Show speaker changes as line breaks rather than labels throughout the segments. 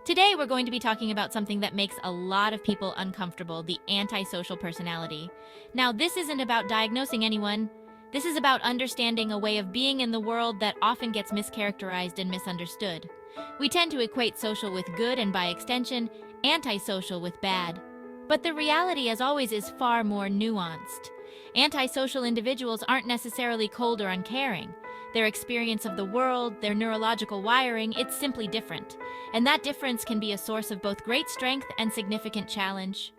Today, we're going to be talking about something that makes a lot of people uncomfortable: the antisocial personality. Now, this isn't about diagnosing anyone. This is about understanding a way of being in the world that often gets mischaracterized and misunderstood. We tend to equate social with good and, by extension, antisocial with bad. But the reality, as always, is far more nuanced. Antisocial individuals aren't necessarily cold or uncaring. Their experience of the world, their neurological wiring, it's simply different. And that difference can be a source of both great strength and significant challenge.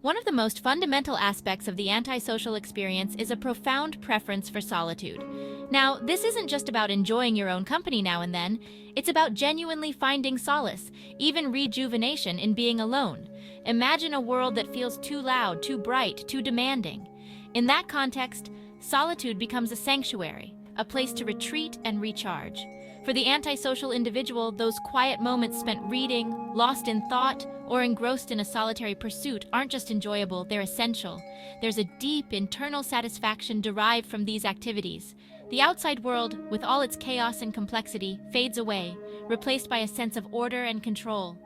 One of the most fundamental aspects of the antisocial experience is a profound preference for solitude. Now, this isn't just about enjoying your own company now and then. It's about genuinely finding solace, even rejuvenation, in being alone. Imagine a world that feels too loud, too bright, too demanding. In that context, solitude becomes a sanctuary, a place to retreat and recharge. For the antisocial individual, those quiet moments spent reading, lost in thought, or engrossed in a solitary pursuit aren't just enjoyable, they're essential. There's a deep internal satisfaction derived from these activities. The outside world, with all its chaos and complexity, fades away, replaced by a sense of order and control.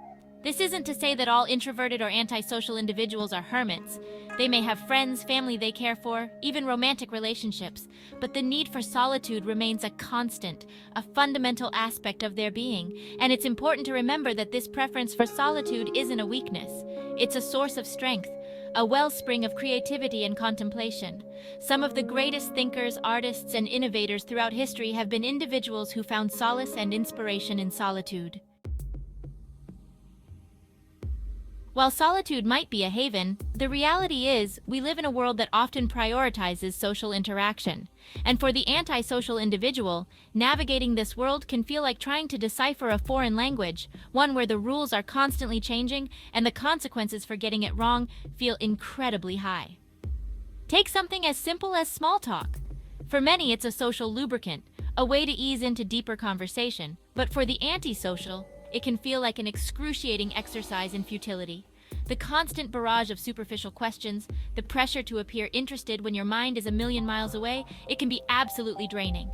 This isn't to say that all introverted or antisocial individuals are hermits. They may have friends, family they care for, even romantic relationships, but the need for solitude remains a constant, a fundamental aspect of their being, and it's important to remember that this preference for solitude isn't a weakness. It's a source of strength, a wellspring of creativity and contemplation. Some of the greatest thinkers, artists, and innovators throughout history have been individuals who found solace and inspiration in solitude. While solitude might be a haven, the reality is we live in a world that often prioritizes social interaction. And for the antisocial individual, navigating this world can feel like trying to decipher a foreign language, one where the rules are constantly changing and the consequences for getting it wrong feel incredibly high. Take something as simple as small talk. For many, it's a social lubricant, a way to ease into deeper conversation, but for the antisocial, it can feel like an excruciating exercise in futility. The constant barrage of superficial questions, the pressure to appear interested when your mind is a million miles away, it can be absolutely draining.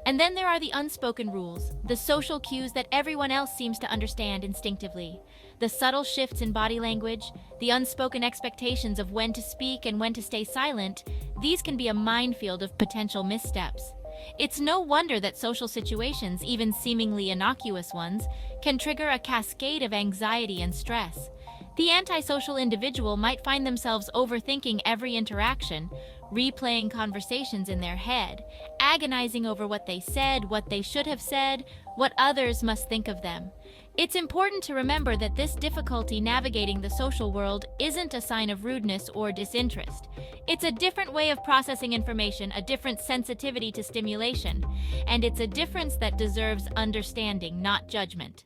And then there are the unspoken rules, the social cues that everyone else seems to understand instinctively. The subtle shifts in body language, the unspoken expectations of when to speak and when to stay silent, these can be a minefield of potential missteps. It's no wonder that social situations, even seemingly innocuous ones, can trigger a cascade of anxiety and stress. The antisocial individual might find themselves overthinking every interaction, replaying conversations in their head, agonizing over what they said, what they should have said, what others must think of them. It's important to remember that this difficulty navigating the social world isn't a sign of rudeness or disinterest. It's a different way of processing information, a different sensitivity to stimulation, and it's a difference that deserves understanding, not judgment.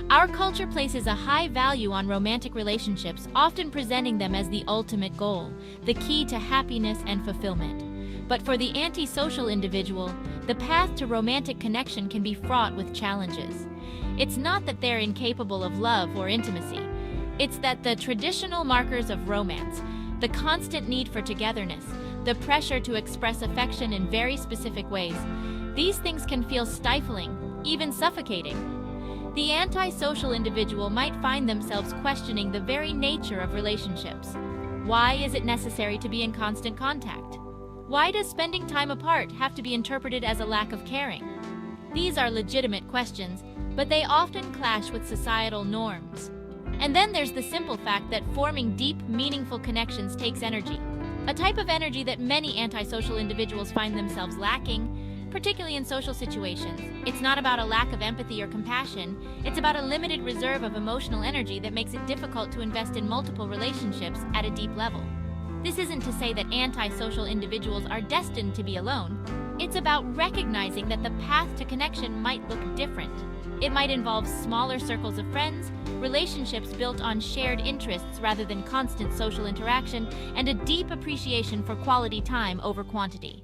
Our culture places a high value on romantic relationships, often presenting them as the ultimate goal, the key to happiness and fulfillment. But for the antisocial individual, the path to romantic connection can be fraught with challenges. It's not that they're incapable of love or intimacy. It's that the traditional markers of romance, the constant need for togetherness, the pressure to express affection in very specific ways, these things can feel stifling, even suffocating. The antisocial individual might find themselves questioning the very nature of relationships. Why is it necessary to be in constant contact? Why does spending time apart have to be interpreted as a lack of caring? These are legitimate questions, but they often clash with societal norms. And then there's the simple fact that forming deep, meaningful connections takes energy, a type of energy that many antisocial individuals find themselves lacking, particularly in social situations. It's not about a lack of empathy or compassion, it's about a limited reserve of emotional energy that makes it difficult to invest in multiple relationships at a deep level. This isn't to say that antisocial individuals are destined to be alone. It's about recognizing that the path to connection might look different. It might involve smaller circles of friends, relationships built on shared interests rather than constant social interaction, and a deep appreciation for quality time over quantity.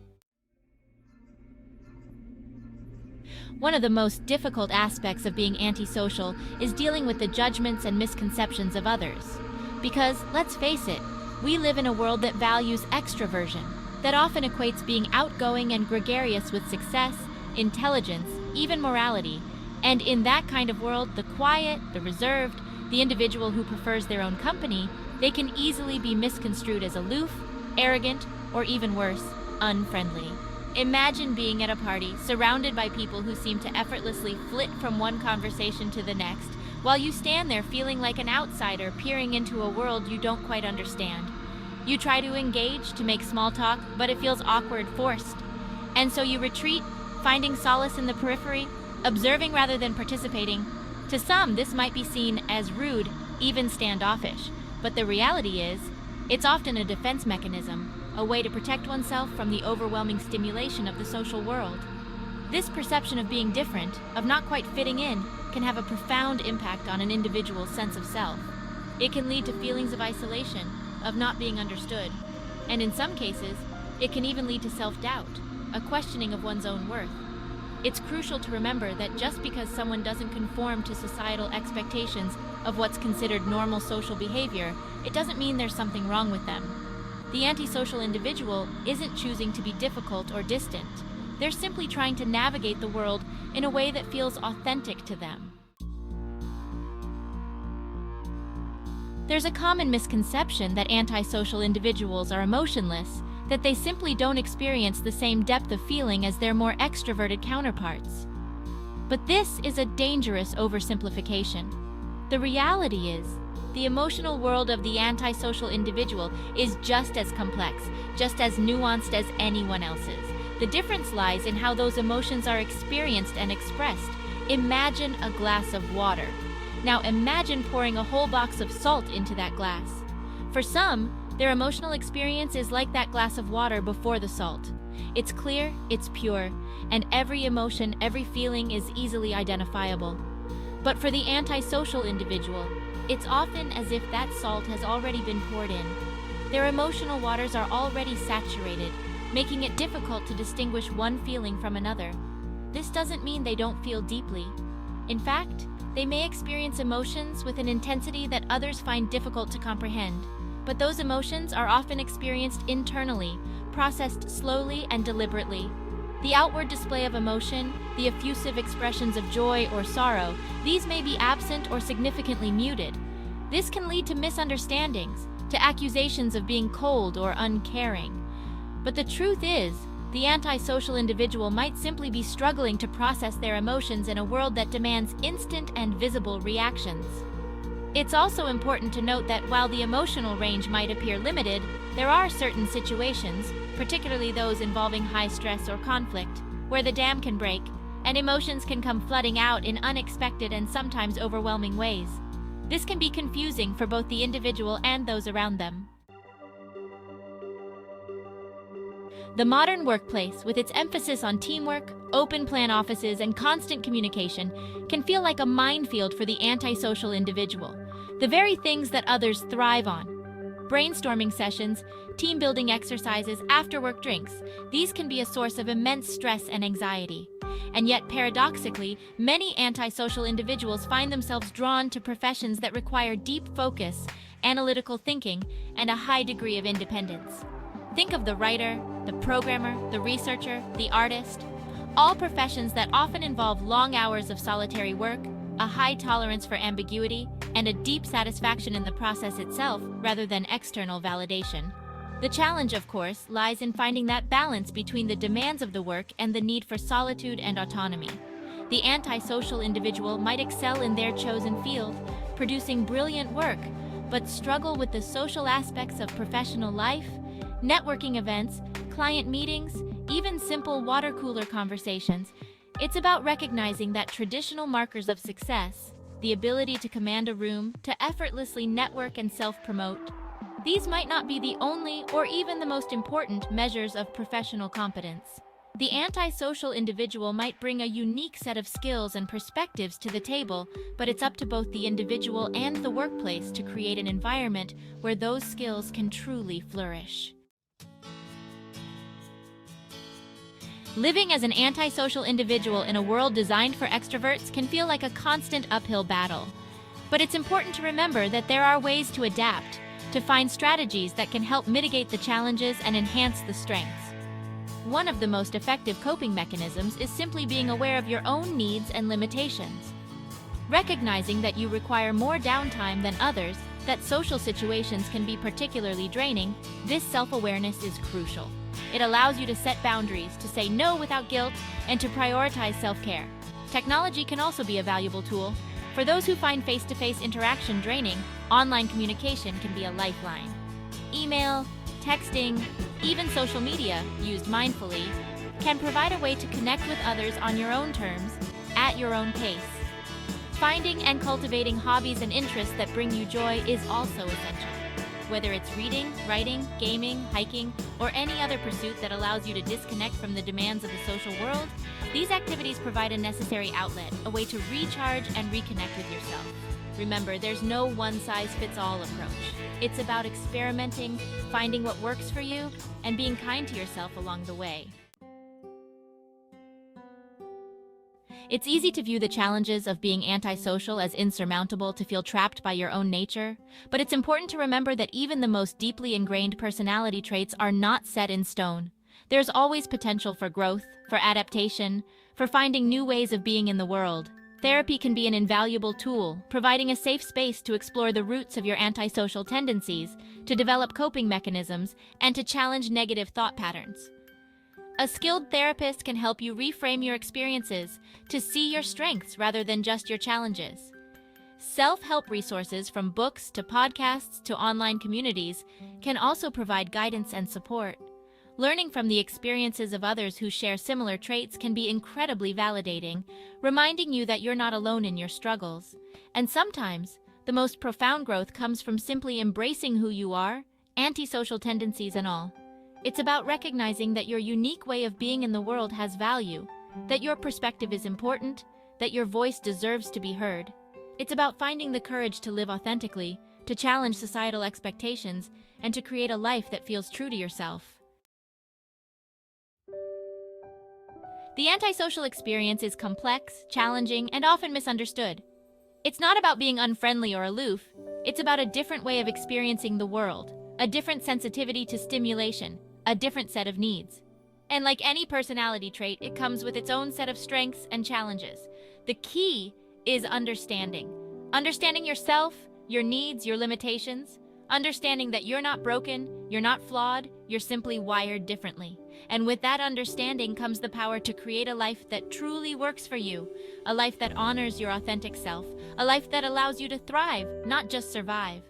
One of the most difficult aspects of being antisocial is dealing with the judgments and misconceptions of others. Because, let's face it, we live in a world that values extroversion. that often equates being outgoing and gregarious with success, intelligence, even morality. And in that kind of world, the quiet, the reserved, the individual who prefers their own company, they can easily be misconstrued as aloof, arrogant, or even worse, unfriendly. Imagine being at a party surrounded by people who seem to effortlessly flit from one conversation to the next, while you stand there feeling like an outsider peering into a world you don't quite understand. You try to engage, to make small talk, but it feels awkward, forced. And so you retreat, finding solace in the periphery, observing rather than participating. To some, this might be seen as rude, even standoffish, but the reality is, it's often a defense mechanism, a way to protect oneself from the overwhelming stimulation of the social world. This perception of being different, of not quite fitting in, can have a profound impact on an individual's sense of self. It can lead to feelings of isolation, of not being understood, and in some cases, it can even lead to self-doubt, a questioning of one's own worth. It's crucial to remember that just because someone doesn't conform to societal expectations of what's considered normal social behavior, it doesn't mean there's something wrong with them. The antisocial individual isn't choosing to be difficult or distant. They're simply trying to navigate the world in a way that feels authentic to them. There's a common misconception that antisocial individuals are emotionless, that they simply don't experience the same depth of feeling as their more extroverted counterparts. But this is a dangerous oversimplification. The reality is, the emotional world of the antisocial individual is just as complex, just as nuanced as anyone else's. The difference lies in how those emotions are experienced and expressed. Imagine a glass of water. Now imagine pouring a whole box of salt into that glass. For some, their emotional experience is like that glass of water before the salt. It's clear, it's pure, and every emotion, every feeling is easily identifiable. But for the antisocial individual, it's often as if that salt has already been poured in. Their emotional waters are already saturated, making it difficult to distinguish one feeling from another. This doesn't mean they don't feel deeply. In fact, they may experience emotions with an intensity that others find difficult to comprehend. But those emotions are often experienced internally, processed slowly and deliberately. The outward display of emotion, the effusive expressions of joy or sorrow, these may be absent or significantly muted. This can lead to misunderstandings, to accusations of being cold or uncaring. But the truth is, the antisocial individual might simply be struggling to process their emotions in a world that demands instant and visible reactions. It's also important to note that while the emotional range might appear limited, there are certain situations, particularly those involving high stress or conflict, where the dam can break, and emotions can come flooding out in unexpected and sometimes overwhelming ways. This can be confusing for both the individual and those around them. The modern workplace, with its emphasis on teamwork, open-plan offices, and constant communication, can feel like a minefield for the antisocial individual. The very things that others thrive on. Brainstorming sessions, team-building exercises, after-work drinks, these can be a source of immense stress and anxiety. And yet, paradoxically, many antisocial individuals find themselves drawn to professions that require deep focus, analytical thinking, and a high degree of independence. Think of the writer, the programmer, the researcher, the artist. All professions that often involve long hours of solitary work, a high tolerance for ambiguity, and a deep satisfaction in the process itself rather than external validation. The challenge, of course, lies in finding that balance between the demands of the work and the need for solitude and autonomy. The antisocial individual might excel in their chosen field, producing brilliant work, but struggle with the social aspects of professional life, networking events, client meetings, even simple water cooler conversations. It's about recognizing that traditional markers of success, the ability to command a room, to effortlessly network and self-promote, these might not be the only or even the most important measures of professional competence. The antisocial individual might bring a unique set of skills and perspectives to the table, but it's up to both the individual and the workplace to create an environment where those skills can truly flourish. Living as an antisocial individual in a world designed for extroverts can feel like a constant uphill battle. But it's important to remember that there are ways to adapt. to find strategies that can help mitigate the challenges and enhance the strengths. One of the most effective coping mechanisms is simply being aware of your own needs and limitations. Recognizing that you require more downtime than others, that social situations can be particularly draining, this self-awareness is crucial. It allows you to set boundaries, to say no without guilt, and to prioritize self-care. Technology can also be a valuable tool. For those who find face-to-face interaction draining, online communication can be a lifeline. Email, texting, even social media, used mindfully, can provide a way to connect with others on your own terms, at your own pace. Finding and cultivating hobbies and interests that bring you joy is also essential. Whether it's reading, writing, gaming, hiking, or any other pursuit that allows you to disconnect from the demands of the social world, these activities provide a necessary outlet, a way to recharge and reconnect with yourself. Remember, there's no one-size-fits-all approach. It's about experimenting, finding what works for you, and being kind to yourself along the way. It's easy to view the challenges of being antisocial as insurmountable, to feel trapped by your own nature, but it's important to remember that even the most deeply ingrained personality traits are not set in stone. There's always potential for growth, for adaptation, for finding new ways of being in the world. Therapy can be an invaluable tool, providing a safe space to explore the roots of your antisocial tendencies, to develop coping mechanisms, and to challenge negative thought patterns. A skilled therapist can help you reframe your experiences, to see your strengths rather than just your challenges. Self-help resources, from books to podcasts to online communities, can also provide guidance and support. Learning from the experiences of others who share similar traits can be incredibly validating, reminding you that you're not alone in your struggles. And sometimes, the most profound growth comes from simply embracing who you are, antisocial tendencies and all. It's about recognizing that your unique way of being in the world has value, that your perspective is important, that your voice deserves to be heard. It's about finding the courage to live authentically, to challenge societal expectations, and to create a life that feels true to yourself. The antisocial experience is complex, challenging, and often misunderstood. It's not about being unfriendly or aloof. It's about a different way of experiencing the world, a different sensitivity to stimulation, a different set of needs. And like any personality trait, it comes with its own set of strengths and challenges. The key is understanding. Understanding yourself, your needs, your limitations. Understanding that you're not broken, you're not flawed, you're simply wired differently. And with that understanding comes the power to create a life that truly works for you, a life that honors your authentic self, a life that allows you to thrive, not just survive.